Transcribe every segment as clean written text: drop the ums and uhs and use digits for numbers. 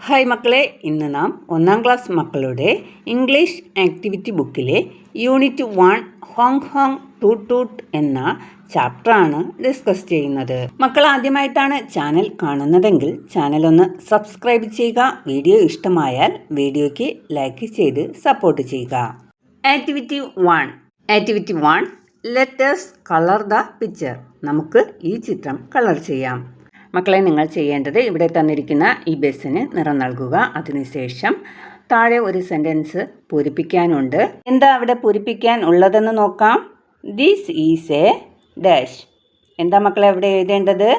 Hi മക്കളെ, ഇന്ന് നാം 1ാം ക്ലാസ് മക്കളുടെ ഇംഗ്ലീഷ് ആക്ടിവിറ്റി ബുക്കിലെ unit 1 honk honk toot toot എന്ന ചാപ്റ്ററാണ് ഡിസ്കസ് ചെയ്യുന്നത്. മക്കൾ ആദ്യമായിട്ടാണ് ചാനൽ കാണുന്നതെങ്കിൽ ചാനൽ ഒന്ന് സബ്സ്ക്രൈബ് ചെയ്യുക. വീഡിയോ ഇഷ്ടമായാൽ വീഡിയോയ്ക്ക് ലൈക്ക് ചെയ്ത് സപ്പോർട്ട് ചെയ്യുക. Activity 1 let us colour the picture. നമുക്ക് ഈ ചിത്രം കളർ ചെയ്യാം. മക്കളെ, നിങ്ങൾ ചെയ്യേണ്ടത് ഇവിടെ തന്നിരിക്കുന്ന ഈ ബസ്സിന് നിറം നൽകുക. അതിനുശേഷം താഴെ ഒരു സെൻറ്റൻസ് പൂരിപ്പിക്കാനുണ്ട്. എന്താ അവിടെ പൂരിപ്പിക്കാൻ ഉള്ളതെന്ന് നോക്കാം. This is a dash. എന്താ മക്കളെ അവിടെ എഴുതേണ്ടത്?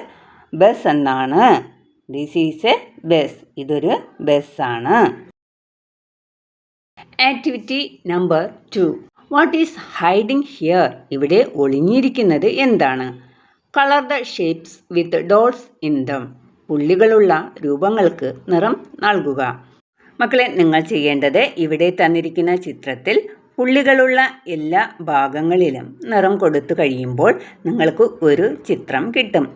ബസ് എന്നാണ്. This is a bus. ഇതൊരു ബസ്സാണ്. Activity number 2. What is hiding here? ഇവിടെ ഒളിഞ്ഞിരിക്കുന്നത് എന്താണ്? Colour the shapes with dots in them. പുള്ളികളുള്ള രൂപങ്ങൾക്ക് നിറം നൽകുക. മക്കളെ, നിങ്ങൾ ചെയ്യേണ്ടത് ഇവിടെ തന്നിരിക്കുന്ന ചിത്രത്തിൽ പുള്ളികളുള്ള എല്ലാ ഭാഗങ്ങളിലും നിറം കൊടുത്തു കഴിയുമ്പോൾ നിങ്ങൾക്ക് ഒരു ചിത്രം കിട്ടും.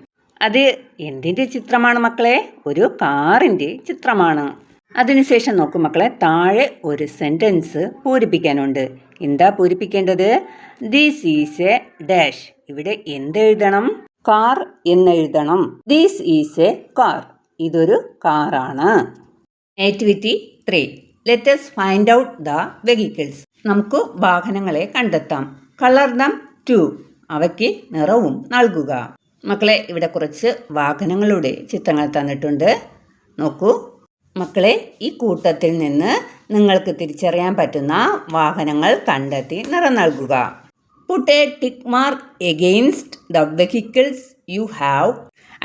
അത് എന്തിൻ്റെ ചിത്രമാണ് മക്കളെ? ഒരു കാറിൻ്റെ ചിത്രമാണ്. അതിനുശേഷം നോക്കൂ മക്കളെ, താഴെ ഒരു സെൻറ്റൻസ് പൂരിപ്പിക്കാനുണ്ട്. എന്താ പൂരിപ്പിക്കേണ്ടത്? This is a dash. ഇവിടെ എന്തെഴുതണം? കാർ എന്നെഴുതണം. This is a car. ഇതൊരു കാറാണ്. Activity 3. Let us find out the vehicles. നമുക്ക് വാഹനങ്ങളെ കണ്ടെത്താം. Colour them too. അവയ്ക്ക് നിറവും നൽകുക. മക്കളെ, ഇവിടെ കുറച്ച് വാഹനങ്ങളുടെ ചിത്രങ്ങൾ തന്നിട്ടുണ്ട്. നോക്കൂ മക്കളെ, ഈ കൂട്ടത്തിൽ നിന്ന് നിങ്ങൾക്ക് തിരിച്ചറിയാൻ പറ്റുന്ന വാഹനങ്ങൾ കണ്ടെത്തി നിറം നൽകുക. Put a tick mark against the vehicles you have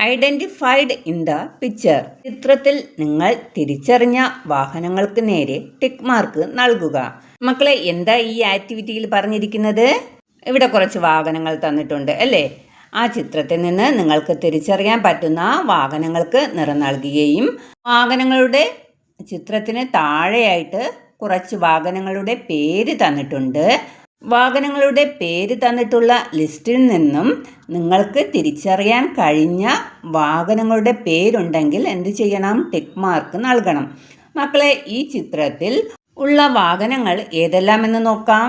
identified in the picture. ചിത്രത്തിൽ നിങ്ങൾ തിരിച്ചറിഞ്ഞ വാഹനങ്ങൾക്ക് നേരെ ടിക്ക് മാർക്ക് നൽകുക. മക്കളെ, എന്താ ഈ ആക്ടിവിറ്റിയിൽ പറഞ്ഞിരിക്കുന്നത്? ഇവിടെ കുറച്ച് വാഹനങ്ങൾ തന്നിട്ടുണ്ട് അല്ലേ? ആ ചിത്രത്തിൽ നിന്ന് നിങ്ങൾക്ക് തിരിച്ചറിയാൻ പറ്റുന്ന വാഹനങ്ങൾക്ക് നിറം നൽകുകയും വാഹനങ്ങളുടെ ചിത്രത്തിന് താഴെയായിട്ട് കുറച്ച് വാഹനങ്ങളുടെ പേര് തന്നിട്ടുണ്ട്. വാഹനങ്ങളുടെ പേര് തന്നിട്ടുള്ള ലിസ്റ്റിൽ നിന്നും നിങ്ങൾക്ക് തിരിച്ചറിയാൻ കഴിഞ്ഞ വാഹനങ്ങളുടെ പേരുണ്ടെങ്കിൽ എന്ത് ചെയ്യണം? ടിക്ക് മാർക്ക് നൽകണം. മക്കളെ, ഈ ചിത്രത്തിൽ ഉള്ള വാഹനങ്ങൾ ഏതെല്ലാമെന്ന് നോക്കാം.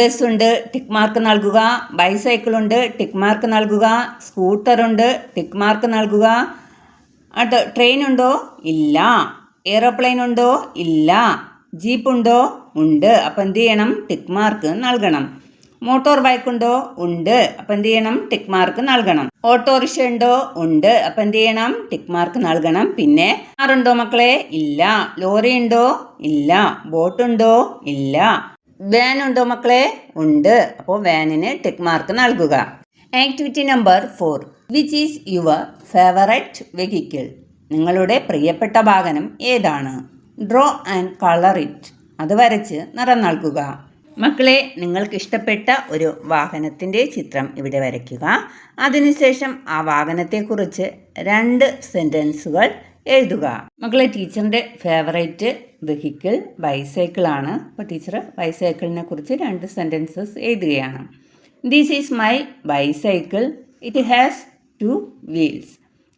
ബസ്സുണ്ട്, ടിക്ക് മാർക്ക് നൽകുക. ബൈസൈക്കിളുണ്ട്, ടിക്ക് മാർക്ക് നൽകുക. സ്കൂട്ടറുണ്ട്, ടിക്ക് മാർക്ക് നൽകുക. ട്രെയിൻ ഉണ്ടോ? ഇല്ല. എയ്റോപ്ലെയിൻ ഉണ്ടോ? ഇല്ല. ജീപ്പ് ഉണ്ടോ? ഉണ്ട്. അപ്പം എന്ത് ചെയ്യണം? ടിക്ക് മാർക്ക് നൽകണം. മോട്ടോർ ബൈക്ക് ഉണ്ടോ? ഉണ്ട്. അപ്പം എന്ത് ചെയ്യണം? ടിക്ക് മാർക്ക് നൽകണം. ഓട്ടോറിക്ഷ ഉണ്ടോ? ഉണ്ട്. അപ്പം എന്ത് ചെയ്യണം? ടിക്ക് മാർക്ക് നൽകണം. പിന്നെ കാറുണ്ടോ മക്കളെ? ഇല്ല. ലോറി ഉണ്ടോ? ഇല്ല. ബോട്ടുണ്ടോ? ഇല്ല. വാൻ ഉണ്ടോ മക്കളെ? ഉണ്ട്. അപ്പോൾ വാനിന് ടിക്ക് മാർക്ക് നൽകുക. Activity number 4. Which is your favourite vehicle? നിങ്ങളുടെ പ്രിയപ്പെട്ട വാഹനം ഏതാണ്? Draw and colour it. അത് വരച്ച് നിറം നൽകുക. മക്കളെ, നിങ്ങൾക്ക് ഇഷ്ടപ്പെട്ട ഒരു വാഹനത്തിൻ്റെ ചിത്രം ഇവിടെ വരയ്ക്കുക. അതിനുശേഷം ആ വാഹനത്തെക്കുറിച്ച് 2 സെൻറ്റൻസുകൾ എഴുതുക. മക്കളെ, ടീച്ചറിൻ്റെ ഫേവറേറ്റ് വെഹിക്കിൾ ബൈസൈക്കിളാണ്. അപ്പോൾ ടീച്ചർ ബൈസൈക്കിളിനെ കുറിച്ച് 2 സെൻറ്റൻസസ് എഴുതുകയാണ്. This is my bicycle. It has 2 wheels.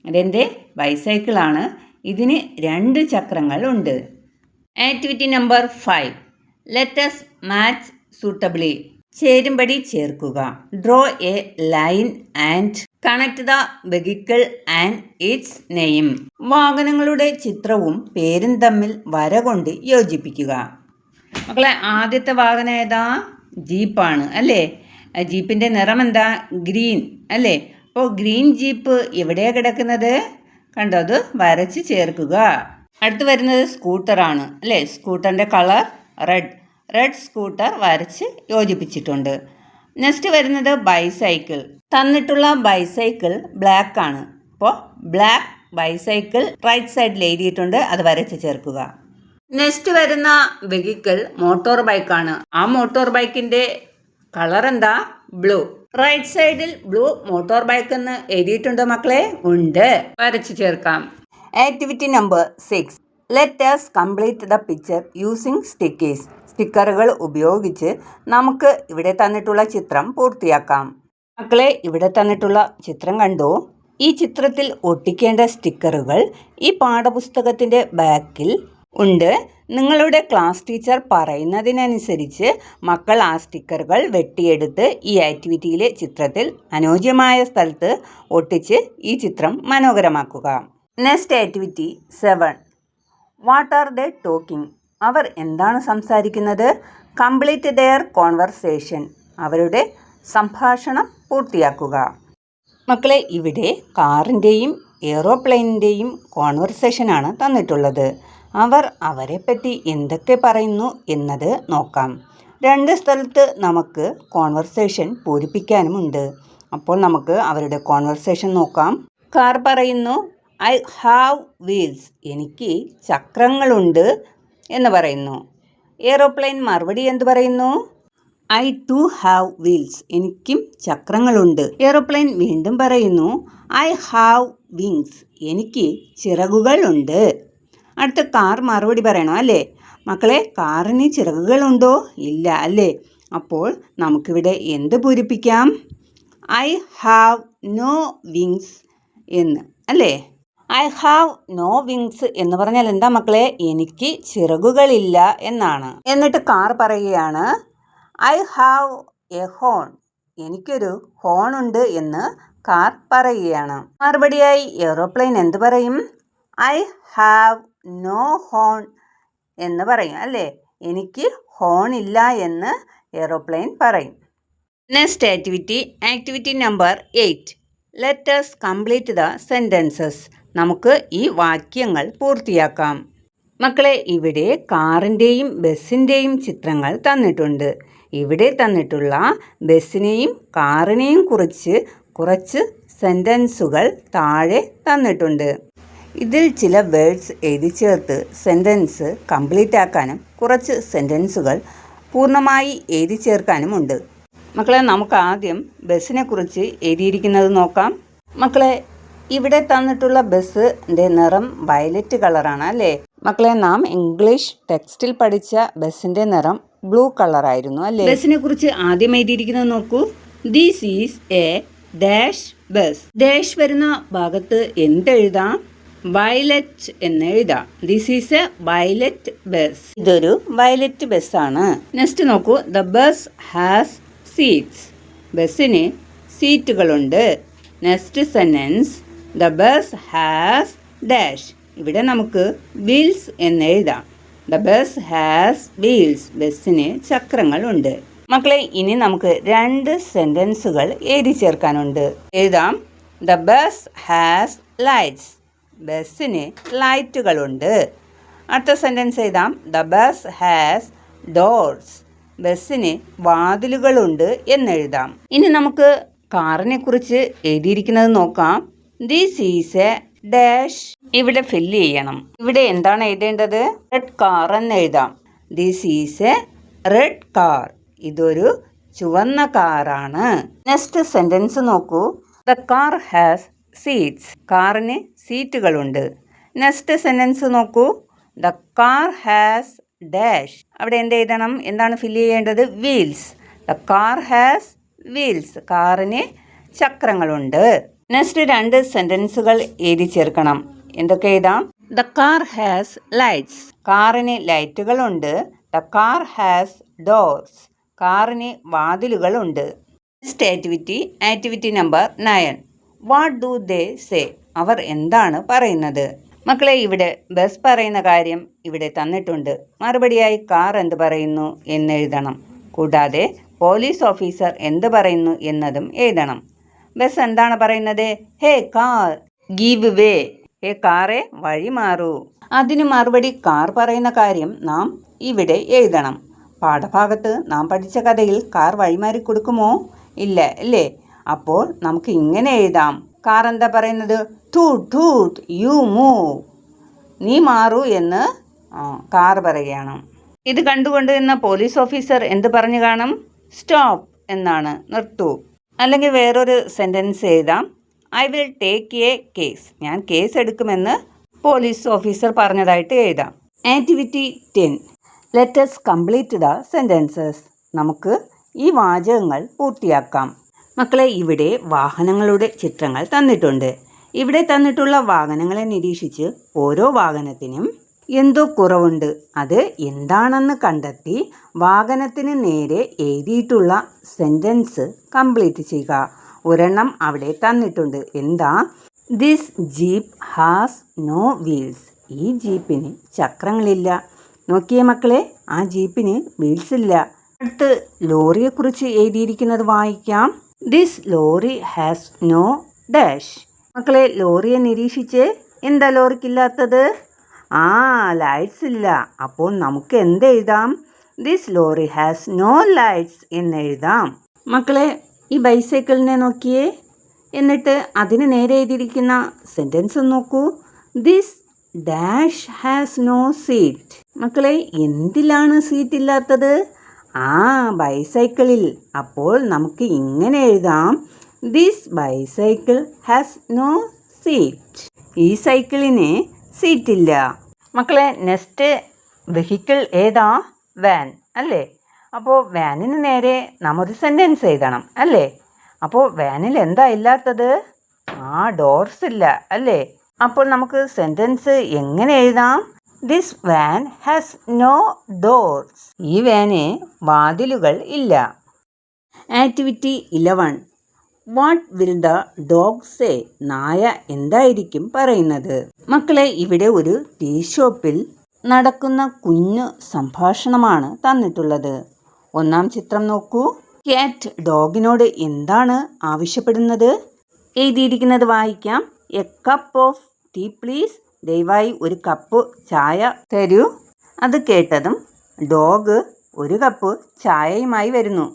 അതെൻ്റെ ബൈസൈക്കിളാണ്. ഇതിന് 2 ചക്രങ്ങൾ ഉണ്ട്. Activity number 5. Let us match suitably. ചേരുംപടി ചേർക്കുക. Draw a line and connect the vehicle and its name. വാഹനങ്ങളുടെ ചിത്രവും പേരും തമ്മിൽ വര കൊണ്ട് യോജിപ്പിക്കുക. മക്കളെ, ആദ്യത്തെ വാഹനം ഏതാ? ജീപ്പാണ് അല്ലേ? ജീപ്പിൻ്റെ നിറം എന്താ? ഗ്രീൻ അല്ലേ? അപ്പോൾ ഗ്രീൻ ജീപ്പ് എവിടെയാണ് കിടക്കുന്നത്? കണ്ടോ? അത് വരച്ച് ചേർക്കുക. അടുത്ത് വരുന്നത് സ്കൂട്ടറാണ് അല്ലേ? സ്കൂട്ടറിൻ്റെ കളർ റെഡ് സ്കൂട്ടർ വരച്ച് യോജിപ്പിച്ചിട്ടുണ്ട്. നെക്സ്റ്റ് വരുന്നത് ബൈസൈക്കിൾ. തന്നിട്ടുള്ള ബൈസൈക്കിൾ ബ്ലാക്ക് ആണ്. അപ്പോൾ ബ്ലാക്ക് ബൈസൈക്കിൾ റൈറ്റ് സൈഡിൽ എഴുതിയിട്ടുണ്ട്. അത് വരച്ച് ചേർക്കുക. നെക്സ്റ്റ് വരുന്ന വെഹിക്കിൾ മോട്ടോർ ബൈക്കാണ്. ആ മോട്ടോർ ബൈക്കിൻ്റെ കളർ എന്താ? ബ്ലൂ. റൈറ്റ് സൈഡിൽ ബ്ലൂ മോട്ടോർ ബൈക്ക് എന്ന് എഴുതിയിട്ടുണ്ടോ മക്കളെ? ഉണ്ട്. വരച്ച് ചേർക്കാം. Activity number 6. Let us complete the picture using stickers. സ്റ്റിക്കറുകൾ ഉപയോഗിച്ച് നമുക്ക് ഇവിടെ തന്നിട്ടുള്ള ചിത്രം പൂർത്തിയാക്കാം. മക്കളെ, ഇവിടെ തന്നിട്ടുള്ള ചിത്രം കണ്ടോ? ഈ ചിത്രത്തിൽ ഒട്ടിക്കേണ്ട സ്റ്റിക്കറുകൾ ഈ പാഠപുസ്തകത്തിൻ്റെ ബാക്കിൽ ഉണ്ട്. നിങ്ങളുടെ ക്ലാസ് ടീച്ചർ പറയുന്നതിനനുസരിച്ച് മക്കൾ ആ സ്റ്റിക്കറുകൾ വെട്ടിയെടുത്ത് ഈ ആക്ടിവിറ്റിയിലെ ചിത്രത്തിൽ അനുയോജ്യമായ സ്ഥലത്ത് ഒട്ടിച്ച് ഈ ചിത്രം മനോഹരമാക്കുക. Next activity 7. What are they talking? അവർ എന്താണ് സംസാരിക്കുന്നത്? Complete their conversation. അവരുടെ സംഭാഷണം പൂർത്തിയാക്കുക. മക്കളെ, ഇവിടെ കാറിൻ്റെയും എയ്റോപ്ലെയിനിൻ്റെയും കോൺവെർസേഷനാണ് തന്നിട്ടുള്ളത്. അവർ അവരെപ്പറ്റി എന്തൊക്കെ പറയുന്നു എന്നത് നോക്കാം. 2 സ്ഥലത്ത് നമുക്ക് കോൺവെർസേഷൻ പൂരിപ്പിക്കാനുമുണ്ട്. അപ്പോൾ നമുക്ക് അവരുടെ കോൺവെർസേഷൻ നോക്കാം. കാർ പറയുന്നു, ഐ ഹാവ് വീൽസ്. എനിക്ക് ചക്രങ്ങളുണ്ട് എന്ന് പറയുന്നു. എയ്റോപ്ലെയിൻ മറുപടി എന്ത് പറയുന്നു? I too have wheels. എനിക്കും ചക്രങ്ങളുണ്ട്. എയ്റോപ്ലെയിൻ വീണ്ടും പറയുന്നു, ഐ ഹാവ് വിങ്സ്. എനിക്ക് ചിറകുകളുണ്ട്. അടുത്ത കാർ മറുപടി പറയണോ അല്ലേ? മക്കളെ, കാറിന് ചിറകുകളുണ്ടോ? ഇല്ല അല്ലേ? അപ്പോൾ നമുക്കിവിടെ എന്ത് പൂരിപ്പിക്കാം? ഐ ഹാവ് നോ വിങ്സ് എന്ന് അല്ലേ? ഐ ഹാവ് നോ വിങ്സ് എന്ന് പറഞ്ഞാൽ എന്താ മക്കളെ? എനിക്ക് ചിറകുകളില്ല എന്നാണ്. എന്നിട്ട് കാർ പറയുകയാണ്, ഐ ഹാവ് എ ഹോൺ. എനിക്കൊരു ഹോണുണ്ട് എന്ന് കാർ പറയുകയാണ്. മറുപടിയായി എയ്റോപ്ലെയിൻ എന്ത് പറയും? ഐ ഹാവ് നോ ഹോൺ എന്ന് പറയും അല്ലേ? എനിക്ക് ഹോൺ ഇല്ല എന്ന് എയ്റോപ്ലെയിൻ പറയും. Next activity number 8. Let us complete the sentences. നമുക്ക് ഈ വാക്യങ്ങൾ പൂർത്തിയാക്കാം. മക്കളെ, ഇവിടെ കാറിൻ്റെയും ബസ്സിൻ്റെയും ചിത്രങ്ങൾ തന്നിട്ടുണ്ട്. ഇവിടെ തന്നിട്ടുള്ള ബസ്സിനെയും കാറിനെയും കുറിച്ച് കുറച്ച് സെൻറ്റൻസുകൾ താഴെ തന്നിട്ടുണ്ട്. ഇതിൽ ചില വേർഡ്സ് എഴുതി ചേർത്ത് സെൻറ്റൻസ് കംപ്ലീറ്റ് ആക്കാനും കുറച്ച് സെൻറ്റൻസുകൾ പൂർണ്ണമായി എഴുതി ചേർക്കാനുമുണ്ട്. മക്കളെ, നമുക്ക് ആദ്യം ബസ്സിനെ കുറിച്ച് എഴുതിയിരിക്കുന്നത് നോക്കാം. മക്കളെ, ഇവിടെ തന്നിട്ടുള്ള ബസ്സിൻ്റെ നിറം വയലറ്റ് കളറാണ് അല്ലേ? മക്കളെ, നാം ഇംഗ്ലീഷ് ടെക്സ്റ്റിൽ പഠിച്ച ബസ്സിൻ്റെ നിറം ബ്ലൂ കളറായിരുന്നു അല്ലേ? ബസ്സിനെ കുറിച്ച് ആദ്യം എഴുതിയിരിക്കുന്നത് നോക്കൂ. This is a dash bus. Dash വരുന്ന ഭാഗത്ത് എന്തെഴുതാം? വയലറ്റ് എന്ന് എഴുതാം. This is a violet bus. ഇതൊരു വയലറ്റ് ബസ്സാണ്. നെക്സ്റ്റ് നോക്കൂ. The bus has seats. ബസ്സിന് സീറ്റുകളുണ്ട്. Next sentence, the bus has dash. ഇവിടെ നമുക്ക് വീൽസ് എന്ന് എഴുതാം. The bus has wheels. ബസ്സിന് ചക്രങ്ങളുണ്ട്. മക്കളെ, ഇനി നമുക്ക് 2 സെന്റൻസുകൾ എഴുതി ചേർക്കാനുണ്ട്. എഴുതാം. The bus has lights. ബസ്സിന് ലൈറ്റുകളുണ്ട്. അടുത്ത സെൻറ്റൻസ് എഴുതാം. The bus has doors. ബസ്സിന് വാതിലുകളുണ്ട് എന്നെഴുതാം. ഇനി നമുക്ക് കാറിനെ കുറിച്ച് എഴുതിയിരിക്കുന്നത് നോക്കാം. This is a dash. ഇവിടെ ഫില്ല് ചെയ്യണം. ഇവിടെ എന്താണ് എഴുതേണ്ടത്? റെഡ് കാർ എന്ന് എഴുതാം. This is A red car. ഇതൊരു ചുവന്ന കാറാണ്. നെക്സ്റ്റ് സെൻറ്റൻസ് നോക്കൂ. The car has seats. കാറിന് സീറ്റുകളുണ്ട്. നെക്സ്റ്റ് സെൻറ്റൻസ് നോക്കൂ. The car has dash. അവിടെ എന്ത് എഴുതണം? എന്താണ് ഫില്ല് ചെയ്യേണ്ടത്? Wheels. The car has wheels. കാറിന് ചക്രങ്ങളുണ്ട്. നെക്സ്റ്റ് 2 സെൻറ്റൻസുകൾ എഴുതി ചേർക്കണം. എന്തൊക്കെ എഴുതാം? The car has lights. കാറിന് ലൈറ്റുകളുണ്ട്. The car has doors. കാറിന് വാതിലുകളുണ്ട്. Next activity number 9. What do they say? അവർ എന്താണ് പറയുന്നത്? മക്കളെ, ഇവിടെ ബസ് പറയുന്ന കാര്യം ഇവിടെ തന്നിട്ടുണ്ട്. മറുപടിയായി കാർ എന്ത് പറയുന്നു എന്നെഴുതണം. കൂടാതെ പോലീസ് ഓഫീസർ എന്ത് പറയുന്നു എന്നതും എഴുതണം. ബസ് എന്താണ് പറയുന്നത്? ഹേ കാർ ഗീവ് വേ. ഹേ കാറെ, വഴി മാറൂ. അതിന് മറുപടി കാർ പറയുന്ന കാര്യം നാം ഇവിടെ എഴുതണം. പാഠഭാഗത്ത് നാം പഠിച്ച കഥയിൽ കാർ വഴിമാറി കൊടുക്കുമോ? ഇല്ല അല്ലേ? അപ്പോൾ നമുക്ക് ഇങ്ങനെ എഴുതാം. കാർ എന്താ പറയുന്നത്? ടൂട്ട് ടൂട്ട് യു മൂവ്. നീ മാറൂ എന്ന് കാർ പറയുകയാണ്. ഇത് കണ്ടുകൊണ്ട് എന്ന പോലീസ് ഓഫീസർ എന്ത് പറഞ്ഞു കാണും? സ്റ്റോപ്പ് എന്നാണ്, നിർത്തൂ. അല്ലെങ്കിൽ വേറൊരു സെൻറ്റൻസ് എഴുതാം. I will take A case. ഞാൻ കേസ് എടുക്കുമെന്ന് പോലീസ് ഓഫീസർ പറഞ്ഞതായിട്ട് എഴുതാം. Activity 10. Let us complete the sentences. നമുക്ക് ഈ വാചകങ്ങൾ പൂർത്തിയാക്കാം. മക്കളെ, ഇവിടെ വാഹനങ്ങളുടെ ചിത്രങ്ങൾ തന്നിട്ടുണ്ട്. ഇവിടെ തന്നിട്ടുള്ള വാഹനങ്ങളെ നിരീക്ഷിച്ച് ഓരോ വാഹനത്തിനും എന്തോ കുറവുണ്ട്, അത് എന്താണെന്ന് കണ്ടെത്തി വാഹനത്തിന് നേരെ എഴുതിയിട്ടുള്ള സെൻറ്റൻസ് കംപ്ലീറ്റ് ചെയ്യുക. ഒരെണ്ണം അവിടെ തന്നിട്ടുണ്ട്. എന്താ? This jeep has no wheels. ഈ ജീപ്പിന് ചക്രങ്ങളില്ല. നോക്കിയേ മക്കളെ, ആ ജീപ്പിന് വീൽസ് ഇല്ല. അടുത്ത് ലോറിയെക്കുറിച്ച് എഴുതിയിരിക്കുന്നത് വായിക്കാം. This lorry has no dash. മക്കളെ, ലോറിയെ നിരീക്ഷിച്ച് എന്താ ലോറിക്കില്ലാത്തത്? ലൈറ്റ്സ് ഇല്ല. അപ്പോൾ നമുക്ക് എന്തെഴുതാം? This lorry has no lights എന്നെഴുതാം. മക്കളെ, ഈ ബൈസൈക്കിളിനെ നോക്കിയേ, എന്നിട്ട് അതിന് നേരെ എഴുതിയിരിക്കുന്ന സെൻറ്റൻസ് നോക്കൂ. This dash has no seat. മക്കളെ, എന്തിലാണ് സീറ്റ് ഇല്ലാത്തത്? ബൈസൈക്കിളിൽ. അപ്പോൾ നമുക്ക് ഇങ്ങനെ എഴുതാം, this bicycle has no seat. ഈ സൈക്കിളിന് സീറ്റില്ല. മക്കളെ, നെക്സ്റ്റ് വെഹിക്കിൾ ഏതാ? വാൻ അല്ലേ? അപ്പോൾ വാനിന് നേരെ നാം ഒരു സെൻറ്റൻസ് എഴുതണം അല്ലേ? അപ്പോൾ വാനിൽ എന്താ ഇല്ലാത്തത്? ഡോർസ് ഇല്ല അല്ലേ? അപ്പോൾ നമുക്ക് സെൻറ്റൻസ് എങ്ങനെ എഴുതാം? This van has no doors. ഈ വാന് വാതിലുകൾ ഇല്ല. Activity 11. What will the dog say? നായ എന്തായിരിക്കും പറയുന്നത്? മക്കളെ, ഇവിടെ ഒരു ടീ ഷോപ്പിൽ നടക്കുന്ന കുഞ്ഞു സംഭാഷണമാണ് തന്നിട്ടുള്ളത്. ഒന്നാം ചിത്രം നോക്കൂ. ക്യാറ്റ് ഡോഗിനോട് എന്താണ് ആവശ്യപ്പെടുന്നത്? എഴുതിയിരിക്കുന്നത് വായിക്കാം. A cup of tea please. ദയവായി ഒരു കപ്പ് ചായ തരൂ. അത് കേട്ടതും ഡോഗ് ഒരു കപ്പ് ചായയുമായി വരുന്നു.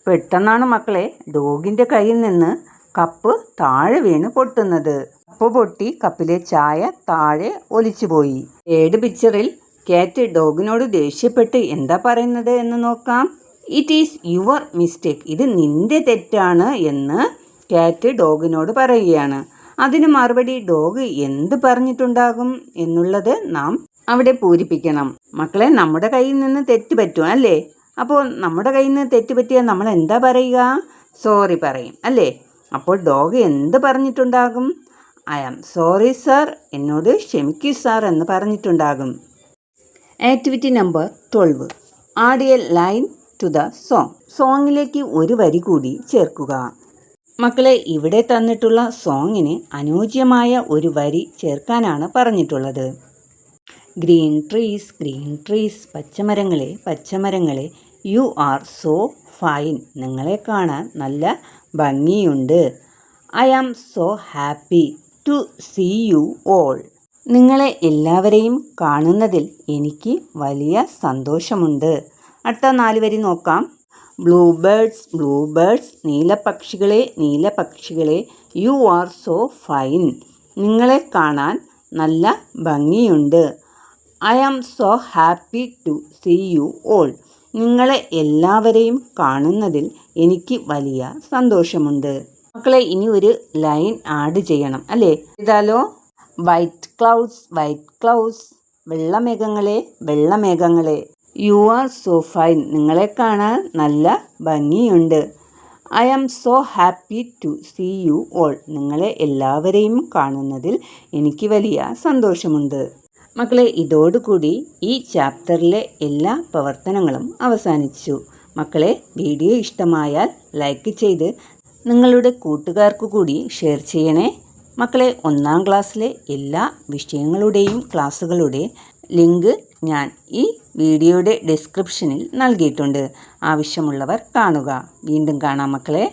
പെട്ടെന്നാണ് മക്കളെ ഡോഗിൻ്റെ കയ്യിൽ നിന്ന് കപ്പ് താഴെ വീണ് പൊട്ടുന്നത്. കപ്പ് പൊട്ടി കപ്പിലെ ചായ താഴെ ഒലിച്ചുപോയി. പിക്ചറിൽ ക്യാറ്റ് ഡോഗിനോട് ദേഷ്യപ്പെട്ട് എന്താ പറയുന്നത് എന്ന് നോക്കാം. It is your mistake. ഇത് നിന്റെ തെറ്റാണ് എന്ന് ക്യാറ്റ് ഡോഗിനോട് പറയുകയാണ്. അതിന് മറുപടി ഡോഗ് എന്ത് പറഞ്ഞിട്ടുണ്ടാകും എന്നുള്ളത് നാം അവിടെ പൂരിപ്പിക്കണം. മക്കളെ, നമ്മുടെ കയ്യിൽ നിന്ന് തെറ്റ് പറ്റും അല്ലേ? അപ്പോൾ നമ്മുടെ കയ്യിൽ നിന്ന് തെറ്റ് പറ്റിയാൽ നമ്മൾ എന്താ പറയുക? സോറി പറയും അല്ലേ? അപ്പോൾ ഡോഗ് എന്ത് പറഞ്ഞിട്ടുണ്ടാകും? ഐ ആം സോറി സാർ, എന്നോട് ക്ഷമിക്കൂ സാർ എന്ന് പറഞ്ഞിട്ടുണ്ടാകും. Activity number 12. Add a line to the song. സോങ്ങിലേക്ക് ഒരു വരി കൂടി ചേർക്കുക. മക്കളെ, ഇവിടെ തന്നിട്ടുള്ള സോങ്ങിന് അനുയോജ്യമായ ഒരു വരി ചേർക്കാനാണ് പറഞ്ഞിട്ടുള്ളത്. ഗ്രീൻ ട്രീസ്, പച്ചമരങ്ങളെ പച്ചമരങ്ങളെ, യു ആർ സോ ഫൈൻ. നിങ്ങളെ കാണാൻ നല്ല ഭംഗിയുണ്ട്. I am so happy to see you all. നിങ്ങളെ എല്ലാവരെയും കാണുന്നതിൽ എനിക്ക് വലിയ സന്തോഷമുണ്ട്. അടുത്ത 4 വരി നോക്കാം. ബ്ലൂ ബേർഡ്സ്, നീലപക്ഷികളെ, യു ആർ സോ ഫൈൻ. നിങ്ങളെ കാണാൻ നല്ല ഭംഗിയുണ്ട്. I am so happy to see you all. നിങ്ങളെ എല്ലാവരെയും കാണുന്നതിൽ എനിക്ക് വലിയ സന്തോഷമുണ്ട്. മക്കളെ, ഇനി ഒരു ലൈൻ ആഡ് ചെയ്യണം അല്ലേ? ഇതാലോ. വൈറ്റ് ക്ലൗഡ്സ്, വെള്ളമേഘങ്ങളെ, യു ആർ സോ ഫൈൻ. നിങ്ങളെ കാണാൻ നല്ല ഭംഗിയുണ്ട്. I am so happy to see you all. നിങ്ങളെ എല്ലാവരെയും കാണുന്നതിൽ എനിക്ക് വലിയ സന്തോഷമുണ്ട്. മക്കളെ, ഇതോടുകൂടി ഈ ചാപ്റ്ററിലെ എല്ലാ പ്രവർത്തനങ്ങളും അവസാനിച്ചു. മക്കളെ, വീഡിയോ ഇഷ്ടമായാൽ ലൈക്ക് ചെയ്ത് നിങ്ങളുടെ കൂട്ടുകാർക്ക് കൂടി ഷെയർ ചെയ്യണേ. മക്കളെ, 1ാം ക്ലാസ്സിലെ എല്ലാ വിഷയങ്ങളുടെയും ക്ലാസ്സുകളുടെ ലിങ്ക് ഞാൻ ഈ വീഡിയോയുടെ ഡിസ്ക്രിപ്ഷനിൽ നൽകിയിട്ടുണ്ട്. ആവശ്യമുള്ളവർ കാണുക. വീണ്ടും കാണാം മക്കളെ.